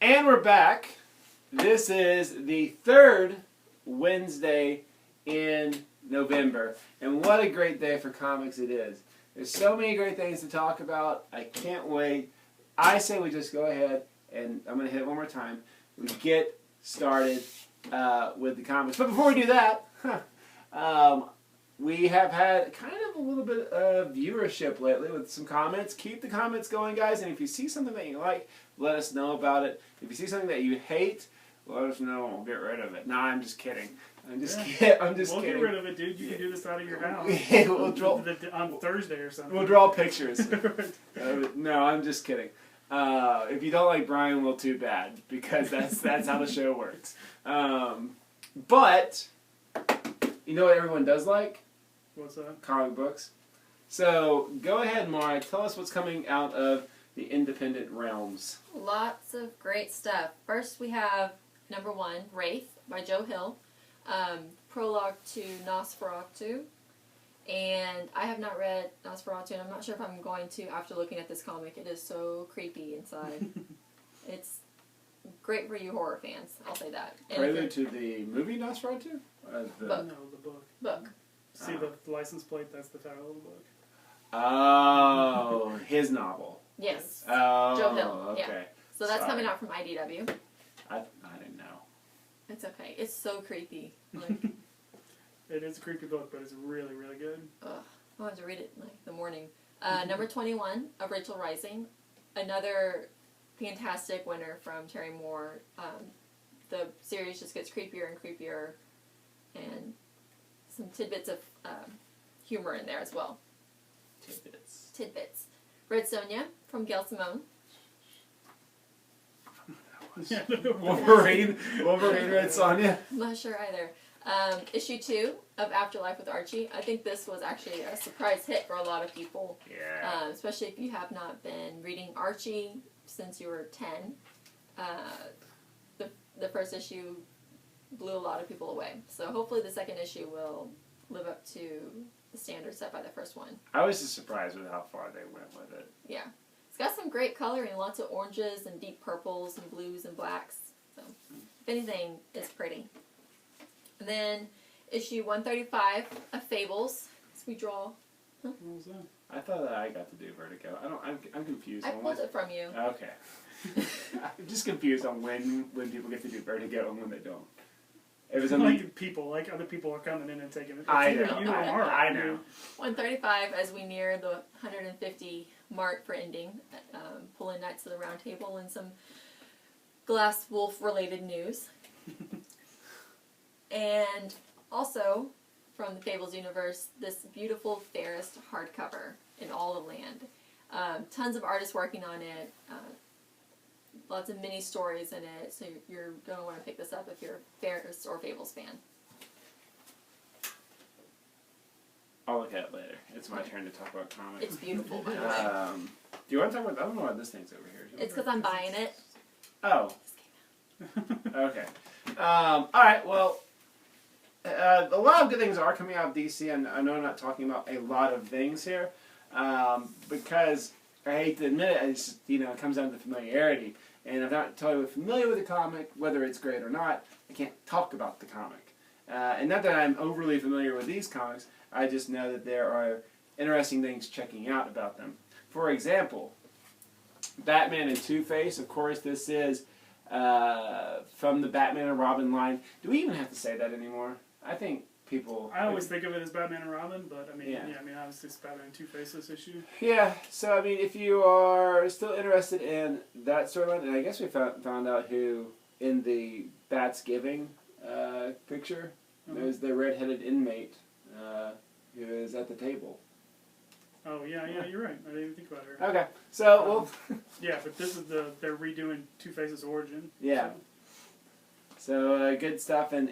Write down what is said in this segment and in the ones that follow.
And we're back. This is the third Wednesday in November. And what a great day for comics it is. There's so many great things to talk about. I can't wait. I say we just go ahead, and I'm going to hit it one more time. We get started with the comics. But before we do that, we have had kind of a little bit of viewership lately with some comments. Keep the comments going, guys. And if you see something that you like, let us know about it. If you see something that you hate, let us know and we'll get rid of it. Nah, I'm just kidding. I'm just kidding. We'll get rid of it, dude. You can do this out of your house. We'll draw on Thursday or something. We'll draw pictures. No, I'm just kidding. If you don't like Brian, well, too bad, because that's how the show works. But you know what everyone does like? What's that? Comic books. So go ahead, Mara. Tell us what's coming out of the independent realms. Lots of great stuff. First, we have number 1, Wraith by Joe Hill. Prologue to Nosferatu. And I have not read Nosferatu, and I'm not sure if I'm going to after looking at this comic. It is so creepy inside. It's great for you horror fans, I'll say that. And Prelude to the movie Nosferatu? Book. No, the book. Book. See the license plate? That's the title of the book. Oh, his novel. Yes. Oh, Joe Hill. okay. Yeah. So that's Sorry. coming out from IDW. I didn't know. It's okay. It's so creepy. Like, It is a creepy book, but it's really, really good. ugh. I wanted to read it in the morning. Number 21 of Rachel Rising. Another fantastic winner from Terry Moore. The series just gets creepier and creepier, and some tidbits of humor in there as well. Tidbits. Red Sonja from Gail Simone. Wolverine Red Sonja. I'm not sure either. Issue 2 of Afterlife with Archie. I think this was actually a surprise hit for a lot of people. Yeah. Especially if you have not been reading Archie since you were 10. The first issue blew a lot of people away. So hopefully the second issue will live up to the standards set by the first one. I was just surprised with how far they went with it. Yeah. It's got some great coloring, lots of oranges and deep purples and blues and blacks. So, if anything, it's pretty. And then issue 135 of Fables. So we draw. What was that? I thought that I got to do Vertigo. I'm confused. I pulled it from you. Okay. I'm just confused on when people get to do Vertigo and when they don't. It was like other people are coming in and taking it. I It's know. either you or Mark. I know. 135 as we near the 150 mark for ending. Pulling Knights of the Round Table and some Glass Wolf related news. And also, from the Fables universe, this beautiful Fairest hardcover in all the land. Tons of artists working on it. Lots of mini stories in it, so you're going to want to pick this up if you're a Fairest or Fables fan. I'll look at it later. It's my turn to talk about comics. It's beautiful, by the way. Do you want to talk about... I don't know why this thing's over here. It's because I'm buying it. Oh. Okay. Alright, well... a lot of good things are coming out of DC, and I know I'm not talking about a lot of things here, because I hate to admit it, it's just, it comes down to familiarity. And if I'm not totally familiar with the comic, whether it's great or not, I can't talk about the comic. And not that I'm overly familiar with these comics, I just know that there are interesting things checking out about them. For example, Batman and Two-Face, of course, this is from the Batman and Robin line. Do we even have to say that anymore? I think people... I always think of it as Batman and Robin, but I mean, yeah obviously it's Batman and Two-Face this issue. Yeah, so I mean, if you are still interested in that storyline, and I guess we found out who in the Batsgiving picture, there's the red-headed inmate who is at the table. Oh, yeah, you're right. I didn't even think about her. Okay, so, well... yeah, but this is they're redoing Two-Face's origin. Yeah. So, good stuff, and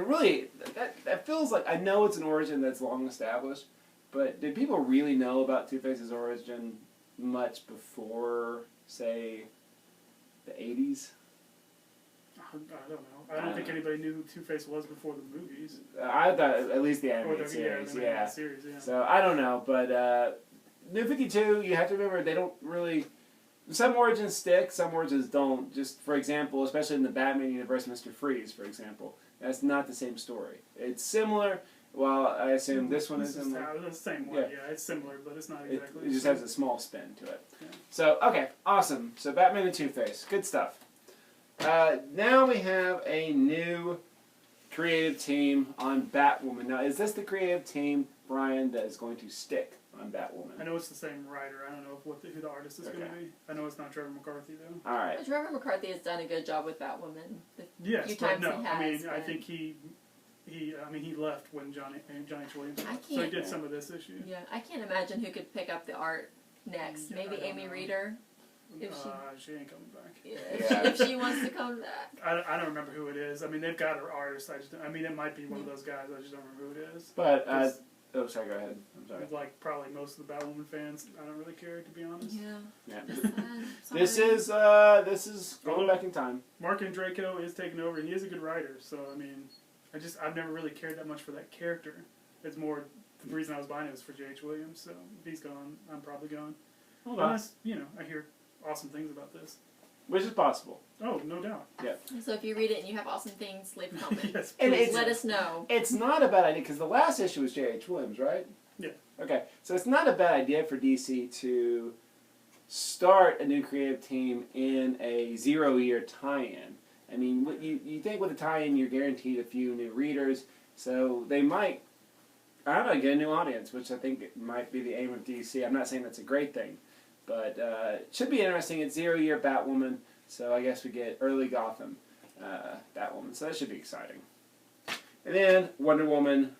really, that feels like, I know it's an origin that's long established, but did people really know about Two-Face's origin much before, say, the 80s? I don't know. I don't think anybody knew who Two-Face was before the movies. I thought at least the animated series, yeah. Series, yeah. So I don't know, but New 52, you have to remember they don't really some origins stick, some origins don't. Just for example, especially in the Batman universe, Mr. Freeze, for example, that's not the same story. It's similar. Well, I assume this one is similar. The same one. Yeah, it's similar, but it's not exactly. It just has a small spin to it. Yeah. So okay, awesome. So Batman and Two-Face, good stuff. Now we have a new creative team on Batwoman. Now, is this the creative team, Brian, that is going to stick on Batwoman? I know it's the same writer. I don't know who the artist is going to be. I know it's not Trevor McCarthy though. All right. Trevor McCarthy has done a good job with Batwoman. Yes, few but times no. he has, I mean, I but- think he left when Johnny H. Williams I left, so he can't- did some of this issue. Yeah, I can't imagine who could pick up the art next. Yeah, Maybe I don't Amy know. Reeder. If She ain't coming back. if she wants to come back. I don't remember who it is. I mean, they've got her artist. It might be one of those guys. I just don't remember who it is. But oh, sorry. Go ahead. I'm sorry. Like probably most of the Batwoman fans, I don't really care to be honest. Yeah. Yeah. That's sad. This is going back in time. Mark Andreyko is taking over. He is a good writer, so I mean, I've never really cared that much for that character. It's more the reason I was buying it was for J.H. Williams. So if he's gone, I'm probably gone. Unless I hear awesome things about this. Which is possible. Oh, no doubt. So if you read it and you have awesome things, leave a comment. Yes, And Please it's- let us know. It's not a bad idea because the last issue was J.H. Williams, right? Yeah. Okay, so it's not a bad idea for DC to start a new creative team in a 0-year tie-in. I mean, you think with a tie-in you're guaranteed a few new readers, so they might, I don't know, get a new audience, which I think it might be the aim of DC. I'm not saying that's a great thing, but it should be interesting. It's 0-year Batwoman, so I guess we get early Gotham Batwoman, so that should be exciting. And then Wonder Woman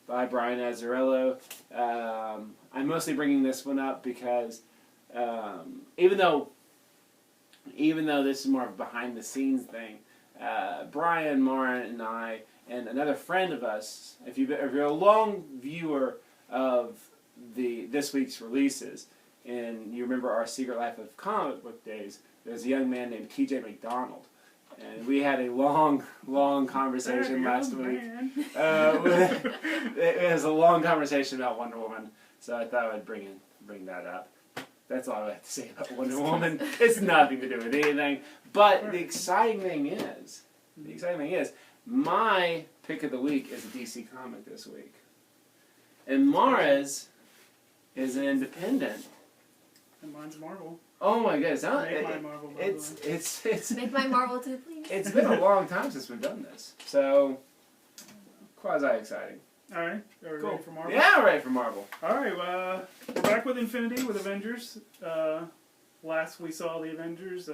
by Brian Azzarello. I'm mostly bringing this one up because even though this is more of a behind-the-scenes thing, Brian, Mara, and I, and another friend of us, if you're a long viewer of this week's releases, and you remember our Secret Life of Comic Book days, there's a young man named T.J. McDonald. And we had a long conversation last week. It was a long conversation about Wonder Woman, so I thought I'd bring that up. That's all I have to say about Wonder Woman. It's nothing to do with anything. But the exciting thing is, my pick of the week is a DC comic this week, and Mara's is an independent. And mine's Marvel. Oh my goodness! Make mine Marvel. By the way. It's Make my Marvel too, please. It's been a long time since we've done this, so quasi exciting. All right, are we Cool. ready for Marvel? Yeah, we're ready for Marvel. All right, we're back with Infinity with Avengers. Last we saw the Avengers,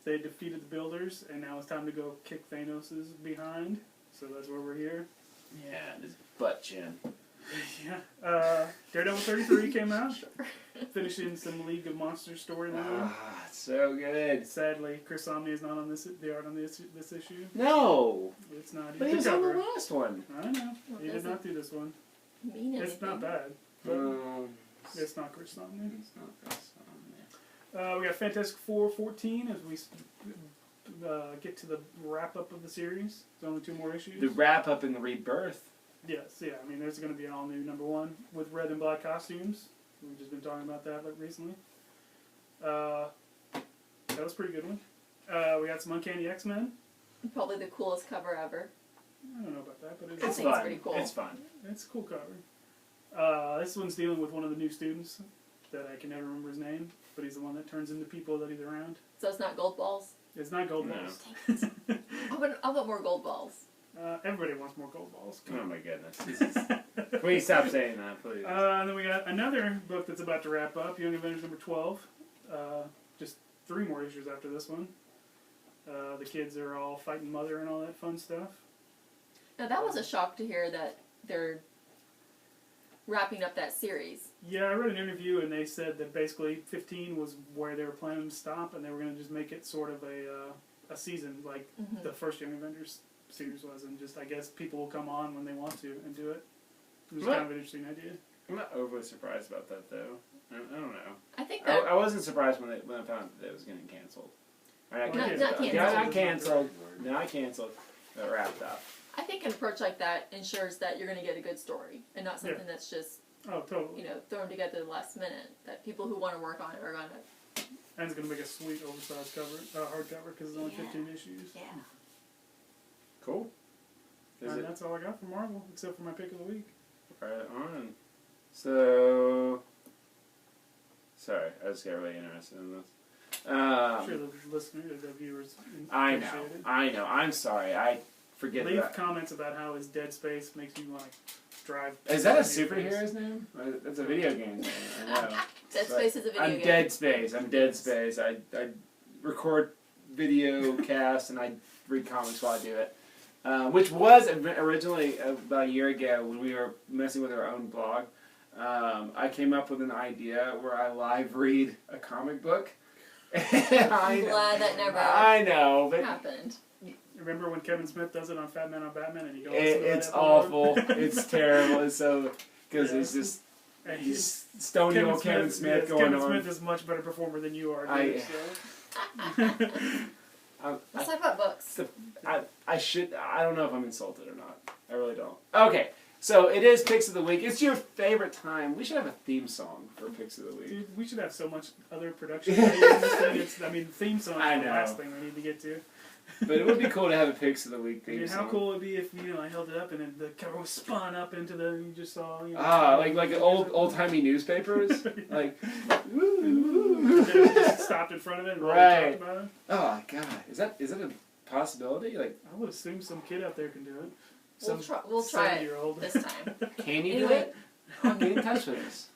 they defeated the Builders, and now it's time to go kick Thanos' behind. So that's why we're here. Yeah, this butt chin. Yeah. Daredevil 33 came out, finishing some League of Monsters story now. So good. Sadly, Chris Samnee is not on the art on this issue. No, It's not. but he was on the last one. I know. Well, He did not do this one. Mean It's not bad. But it's not Chris Samnee. It's not We got Fantastic Four 14 as we get to the wrap up of the series. There's only 2 more issues. the wrap up and the rebirth. Yes, yeah. I mean, there's going to be an all new #1 with red and black costumes. We've just been talking about that recently. That was a pretty good one. We got some Uncanny X-Men. Probably the coolest cover ever. I don't know about that, but I It's think it's fun. pretty cool. It's fun. it's a cool cover. This one's dealing with one of the new students that I can never remember his name, but he's the one that turns into people that he's around. So it's not gold balls. It's not Gold No. Balls. I want more gold balls. Everybody wants more Gold Balls. Oh my goodness. Please stop saying that, please. And then we got another book that's about to wrap up, Young Avengers #12. Just 3 more issues after this one. The kids are all fighting Mother and all that fun stuff. Now that was a shock to hear that they're wrapping up that series. Yeah, I read an interview and they said that basically 15 was where they were planning to stop, and they were going to just make it sort of a season like the first Young Avengers series was, and just I guess people will come on when they want to and do it. It was What? kind of an interesting idea. I'm not overly surprised about that, though. I don't know. I think that I wasn't surprised when I found out that it was getting canceled. Or Not canceled. canceled. Yeah, not canceled. Not canceled. But wrapped up. I think an approach like that ensures that you're going to get a good story and not something that's just Oh, totally. thrown together at the last minute. That people who want to work on it are going to And it's going to make a sweet oversized hardcover because it's only 15 issues. Yeah. Cool. Is And it that's all I got for Marvel, except for my pick of the week. right on? So, sorry, I just got really interested in this. I'm sure the listeners, the viewers, I appreciate know, it. I know. I'm sorry. I forget Leave that. comments about how his Dead Space makes you want to drive. Is that a to your face. superhero's name? That's a video game name. I know. Dead But Space is a video I'm game. Dead Space. I'm Dead Space. I record video cast and I read comics while I do it. Which was originally about a year ago when we were messing with our own blog. I came up with an idea where I live read a comic book. I'm glad that never I know, but happened. Remember when Kevin Smith does it on Fat Man on Batman and you don't it's awful. It's terrible. It's so because it's just And he's stony old Kevin Smith yes, going Kevin on. Smith is a much better performer than you are. I- Dude, Let's talk about books. I don't know if I'm insulted or not. I really don't. Okay, so it is Picks of the Week. It's your favorite time. We should have a theme song for Picks of the Week. Dude, we should have so much other production value in this thing. Theme song I is the know. last thing we need to get to. But it would be cool to have a Picks of the Week I theme mean, song. how cool would it be if I held it up and then the cover was spun up into the you just saw like old timey newspapers. Like, just stopped in front of it and Right. talked about it. oh god, is that a possibility? Like, I would assume some kid out there can do it. We'll try it 70-year-old. this time. can you do Anyway. it? Get in touch with us.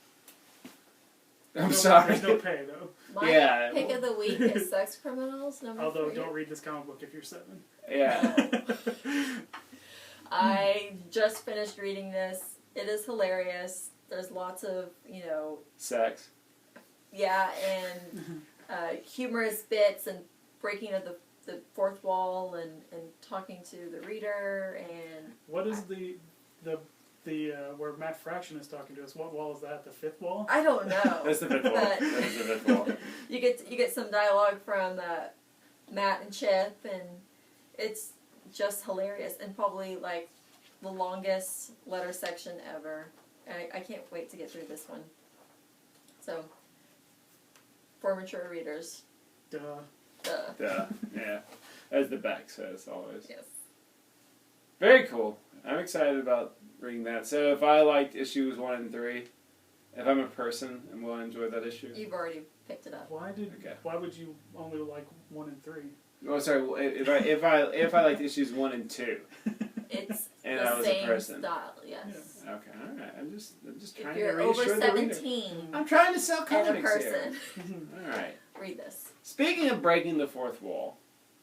I'm No- sorry. There's no pay though. My Yeah. pick of the week is Sex Criminals Although 3. don't read this comic book if you're 7. Yeah. I just finished reading this. It is hilarious. There's lots of, Sex. yeah, and humorous bits and breaking of the fourth wall and talking to the reader and What is the where Matt Fraction is talking to us? What wall is that? The 5th wall? I don't know. That's the fifth wall. But- That's the fifth wall. you get some dialogue from Matt and Chip, and it's just hilarious and probably like the longest letter section ever. I can't wait to get through this one. So, for mature readers, Duh. Duh. Yeah. As the back says always. yes. Very cool. I'm excited about reading that. So if I liked issues 1 and 3, if I'm a person and will enjoy that issue. You've already picked it up. Okay. Why would you only like 1 and 3? Oh, sorry. If I liked issues 1 and 2. It's And I the was a same person. style, yes. Okay. All right. I'm just trying If to you're over reassure the reader. 17 I'm trying to sell and comics a person, here. All right. read this. Speaking of breaking the fourth wall,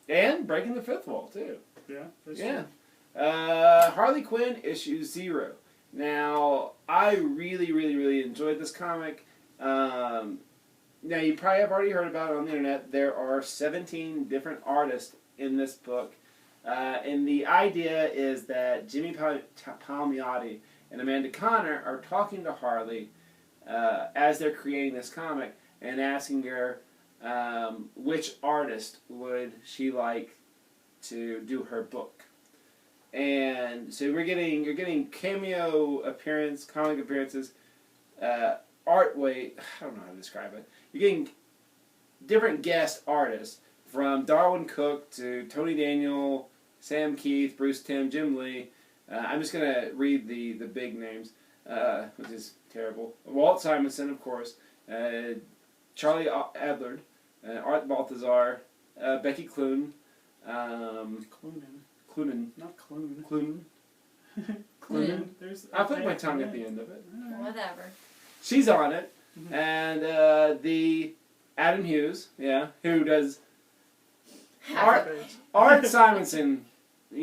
and breaking the fifth wall too. Yeah. That's Yeah. true. Harley Quinn issue 0. Now, I really, really, really enjoyed this comic. Now, you probably have already heard about it on the internet. There are 17 different artists in this book. And the idea is that Jimmy Palmiotti and Amanda Connor are talking to Harley as they're creating this comic and asking her which artist would she like to do her book. And so you're getting cameo comic appearances, I don't know how to describe it. You're getting different guest artists from Darwin Cook to Tony Daniel, Sam Keith, Bruce Timm, Jim Lee. I'm just gonna read the big names, which is terrible. Walt Simonson, of course, Charlie Adlard, Art Baltazar, Becky Clune. Clunan. Not Clune. Clunan. Clunan. There's I put my tongue at the end of it. Whatever. She's on it. Mhm. And the Adam Hughes, who does Half Art Simonson,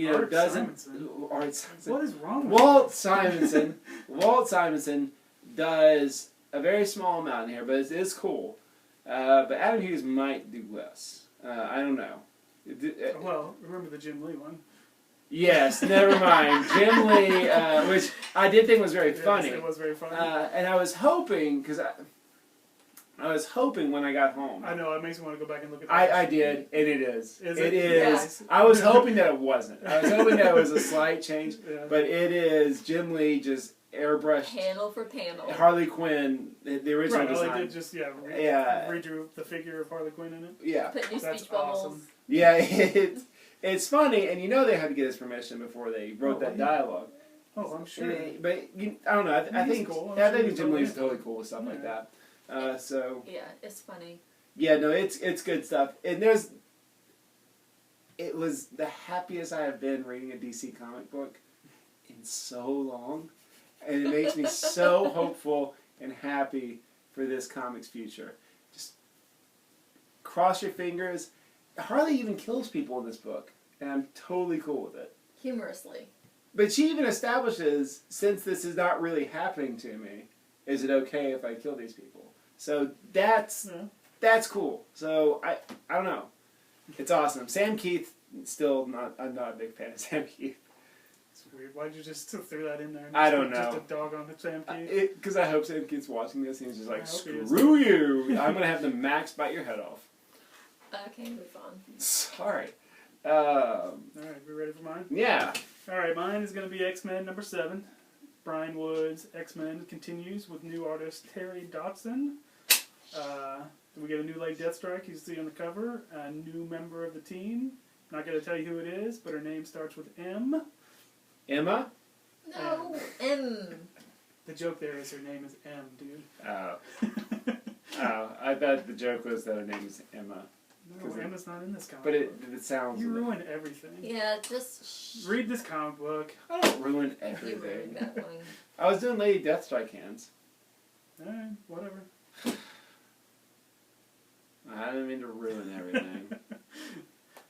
Art doesn't Simonson? Art Simonson. What is wrong with Walt Simonson. Walt Simonson does a very small amount in here, but it is cool. But Adam Hughes might do less. I don't know. Well, remember the Jim Lee one. Yes, never mind. Jim Lee, which I did think was very funny. Yes, it was very funny. And I was hoping, because I was hoping when I got home. I know, it makes me want to go back and look at that. I did, and it is. Is It it? is. Yeah. I was hoping that it wasn't. I was hoping that it was a slight change, Yeah. but it is Jim Lee just airbrushed Panel for panel. Harley Quinn, the original Right, all design. they did just Yeah. redrew the figure of Harley Quinn in it. Yeah. Put new That's speech bubbles. awesome. Yeah, it's funny, and you know they had to get his permission before they wrote that dialogue. Oh, I'm sure. But I don't know. I He's think cool. I'm I sure think he's Jim Lee's totally- totally cool with stuff like Yeah. that. So Yeah, it's funny. yeah, no, it's good stuff. And it was the happiest I have been reading a DC comic book in so long, and it makes me so hopeful and happy for this comic's future. Just cross your fingers. Harley even kills people in this book, and I'm totally cool with it. Humorously. But she even establishes, since this is not really happening to me, is it okay if I kill these people? So that's cool. So I don't know. It's awesome. Sam Keith, I'm not a big fan of Sam Keith. It's weird. Why'd you just throw that in there? I don't Just know. a dog on the Sam Keith? Because I hope Sam Keith's watching this and he's just like, I hope he is. screw you. I'm going to have the Max bite your head off. Okay, move on. Sorry. Alright, we ready for mine? Yeah. Alright, mine is going to be X-Men number 7. Brian Wood's X-Men continues with new artist Terry Dodson. We get a new Lady Deathstrike, you see on the cover. A new member of the team. Not going to tell you who it is, but her name starts with M. Emma? No, M. The joke there is her name is M, dude. Oh, I bet the joke was that her name is Emma. No, Emma's not in this comic But book. it sounds... You ruin everything. Yeah, just Read this comic book. I don't ruin You everything. ruined that one. I was doing Lady Deathstrike hands. Alright, whatever. I didn't mean to ruin everything.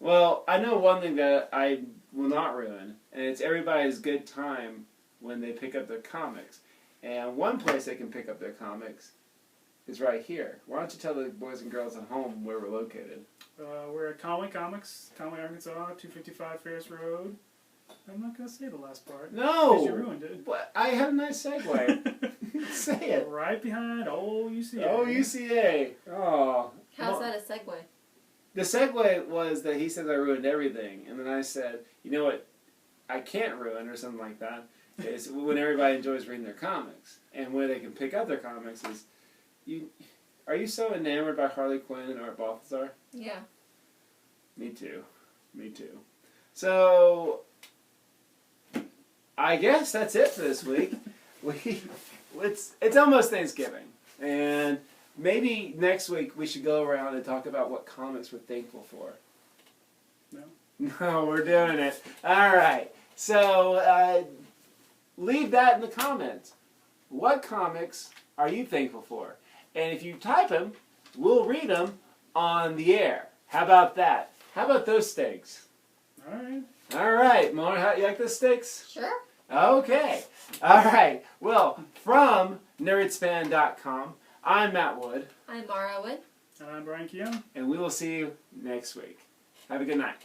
Well, I know one thing that I will not ruin, and it's everybody's good time when they pick up their comics. And one place they can pick up their comics is right here. Why don't you tell the boys and girls at home where we're located? We're at Conway Comics, Conway, Arkansas, 255 Ferris Road. I'm not going to say the last part. No! 'Cause you ruined it. But I had a nice segue. Say it. Right behind old UCA. Oh, UCA. Oh. How's that a segue? The segue was that he said I ruined everything, and then I said, you know what I can't ruin, or something like that, is when everybody enjoys reading their comics. And where they can pick up their comics is, are you so enamored by Harley Quinn and Art Balthazar? Yeah. Me too. Me too. So, I guess that's it for this week. It's almost Thanksgiving, and maybe next week we should go around and talk about what comics we're thankful for. No. No, we're doing it. All right. So, leave that in the comments. What comics are you thankful for? And if you type them, we'll read them on the air. How about that? How about those steaks? Alright. All right, Mona, how you like those steaks? Sure. Okay. All right. Well, from nerdspan.com, I'm Matt Wood, I'm Mara Wood. And I'm Brian Keown. and we will see you next week. Have a good night.